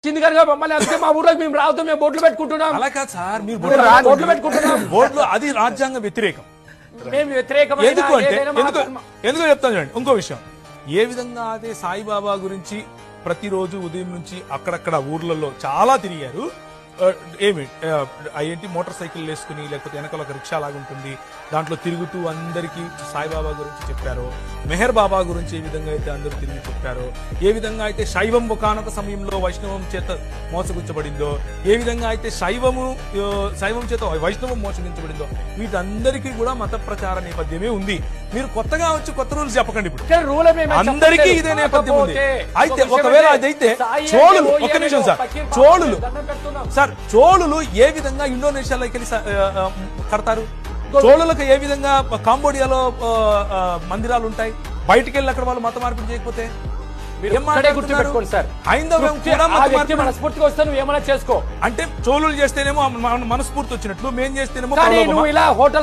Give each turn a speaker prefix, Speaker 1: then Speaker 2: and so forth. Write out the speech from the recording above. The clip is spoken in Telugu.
Speaker 1: చింది కనుక మమ్మల్ని అందుకే మా ఊర్లో మేము రావద్దు, మేము బోట్లు పెట్టుకుంటున్నాం.
Speaker 2: అలా కాదు సార్, మీరు
Speaker 1: బోట్లు పెట్టుకుంటున్నాం.
Speaker 2: బోర్డులో అది రాజ్యాంగ వ్యతిరేకం.
Speaker 1: మేము వ్యతిరేకమైన
Speaker 2: ఎందుకు అంటే
Speaker 1: ఏదైనా మా
Speaker 2: ఎందుకు చెప్తాను చూడండి. ఇంకో విషయం, ఏ విధంగా అయితే సాయిబాబా గురించి ప్రతిరోజు ఉదయం నుంచి అక్కడక్కడ ఊర్లలో చాలా తిరిగారు. ఏంటి మోటార్ సైకిల్ వేసుకుని, లేకపోతే వెనకాల ఒక రిక్షా లాగా ఉంటుంది, దాంట్లో తిరుగుతూ అందరికీ సాయిబాబా గురించి చెప్పారో, మెహర్ బాబా గురించి ఏ విధంగా అయితే అందరూ తిరిగి చెప్పారో, ఏ విధంగా అయితే శైవం ఒకానొక సమయంలో వైష్ణవం చేత మోసగుచ్చబడిందో, ఏ విధంగా అయితే శైవం చేత వైష్ణవం మోసగించబడిందో, వీటందరికీ కూడా మత ప్రచార నేపథ్యమే ఉంది. మీరు కొత్తగా వచ్చి కొత్త రూల్స్ చెప్పకండి. ఇప్పుడు
Speaker 1: రూల్
Speaker 2: అందరికీ ఇదే నేపథ్యం ఉంది. అయితే ఒకవేళ అదైతే చోళులు, ఒక్క నిమిషం సార్, చోళులు ఏ విధంగా ఇండోనేషియాలోకి వెళ్ళి కడతారు? చోళులకు ఏ విధంగా కాంబోడియాలో మందిరాలు ఉంటాయి? బయటికి వెళ్ళి అక్కడ వాళ్ళు మత మార్పిడి చేయకపోతే
Speaker 1: మనస్ఫూర్తిగా వస్తే నువ్వు ఏమైనా చేసుకో
Speaker 2: అంటే చోళులు చేస్తేనేమో మనస్ఫూర్తి వచ్చినట్లు, మేం చేస్తేనేమో
Speaker 1: ఇలా హోటల్